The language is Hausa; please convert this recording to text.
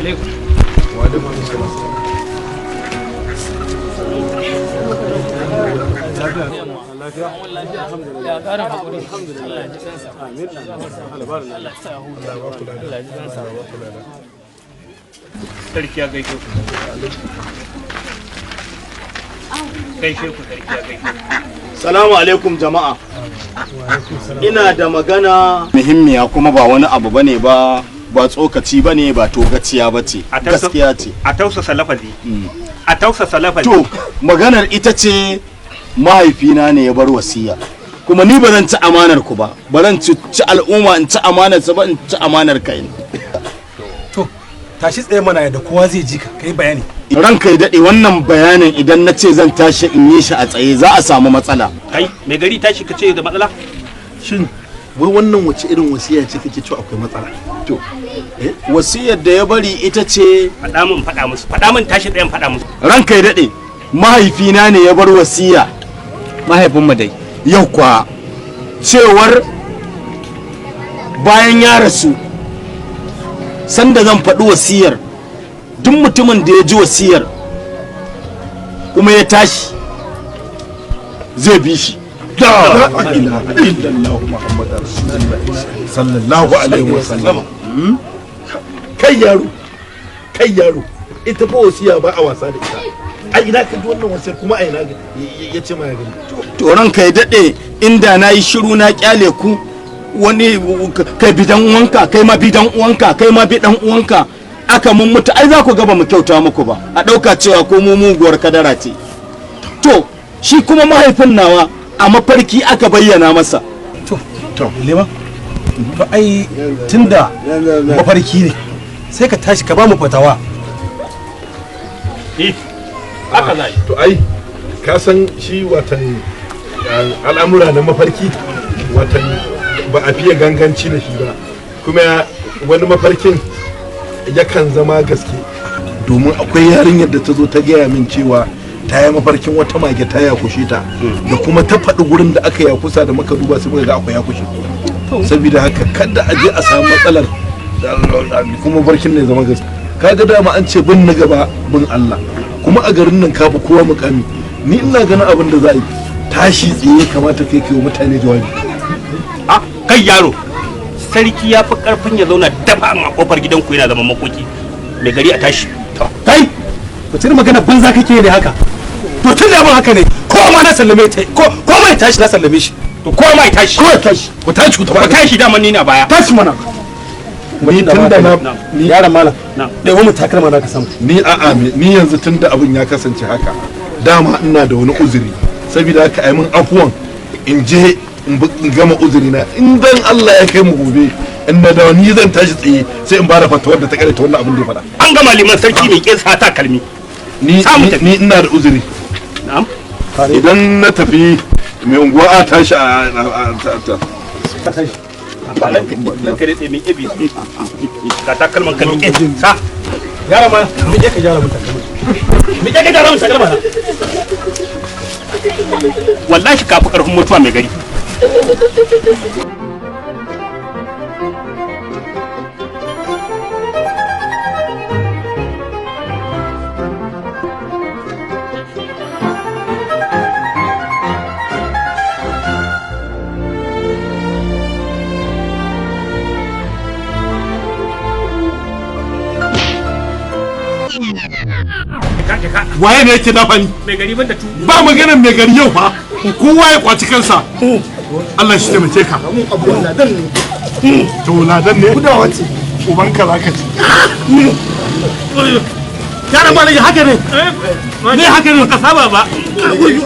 alaikum. Wa alaikum assalam. Lafiya? Alhamdulillah. Ya ƙara haƙuri. Alhamdulillah. Amin. Allah ya sa ya huta. Allah ya ji kansa. Sarki ya gaishe ku. Gaishe ku sarki ya gaishe ku. Salamu alaikum jama'a. Ina da magana muhimmiya kuma ba wani abu bane ba tsokaci bane ba togaciya bace gaskiya ce. A tausasa lafazi. A tausasa lafazi. To maganar ita ce mahaifina ne ya bar wasiya kuma ni ba zan ci amanar ku ba zan ci al'umma in ci amanar sa ba in ci amanar kai. To tashi tsaye mana yadda kowa zai ji ka kai bayani. Ranka ya dade wannan bayanin idan na ce zan tashi in yi shi a tsaye za a samu matsala. Kai mai gari tashi ka ce da matsala? Shin wai wannan wace irin wasiya ce kake cewa akwai matsala? To wasiyar da ya bari ita ce faɗa musu faɗa min tashi tsayen faɗa musu. Ranka ya dade mahaifina ne ya bar wasiya. Mahaifinmu dai. Yau kwa cewar bayan ya rasu sanda zan faɗi wasiyar duk mutumin da ya ji wasiyar kuma ya tashi zai bi shi. La ilaha illallah Muhammadar Rasulullah sallallahu alaihi wasallam. Kai yaro ita fa wasiya ba a wasa da ita. A ina ka ji wannan wasiyar kuma a ina ya ce ma ya gani. To ranka ya daɗe inda na yi shiru na kyale ku wani kai bidan uwanka kai ma bidan uwanka kai ma bidan uwanka aka mun mutu ai za ku ga ba mu kyauta muku ba a ɗauka cewa ko mu muguwar kadara ce. To shi kuma mahaifin nawa a mafarki aka bayyana masa. To lema to ai tunda mafarki ne sai ka tashi ka ba mu fatawa. Haka zai. To ai ka san shi watan al'amura na mafarki watan ba a fiye ganganci da shi ba kuma wani mafarkin yakan zama gaske domin akwai yarinyar da ta zo ta gaya min cewa ta yi mafarkin wata mage ta yakushe ta da kuma ta faɗi gurin da aka yakusa da muka duba sai muka ga akwai yakushe saboda haka kada a je a samu matsalar kuma mafarkin ne zama gaske kaga dama an ce bin na gaba bin Allah kuma a garin nan kafa kowa mukami ni ina ganin abin da za a yi tashi tsaye kamata kai kai mutane jawabi. A kai yaro sarki ya fi karfin ya zauna dafa a kofar gidanku yana zama makoki mai gari a tashi. Kai wace magana banza kake ne haka? To tun da haka ne ko ma na sallame ta ko ma ya tashi na sallame shi. To ko ma ya tashi. Ko ya tashi ku tashi ku tashi da ni na baya. Tashi mana. Ni tun da na ni yaran malam da mu takalma na ka samu. Ni a'a ni yanzu tun da abin ya kasance haka dama ina da wani uzuri saboda haka ai mun afuwan in je in gama uzuri na in dan Allah ya kai mu gobe in da ni zan tashi tsaye sai in bada fatawar da ta kare ta wannan abin da ya faɗa. An gama liman sarki mai kinsa ta kalmi. Ni ina da uzuri. Na'am. Idan na tafi mai unguwa a tashi a ka tashi. Lan kare tsaye mai ebi ka ta kalman kalmi sa Yara ma me je ka jara mun takalma. me je ka jara mun takalma. Wallahi ka fi karfin mutuwa mai gari. waye ne yake dafa ni Mai gari banda tu. ba maganar mai gari yau fa kowa ya kwaci kansa Allah shi taimake ka to ladan ne uban ka zaka ci Yara ma haka ne. Ne haka ne ka saba ba.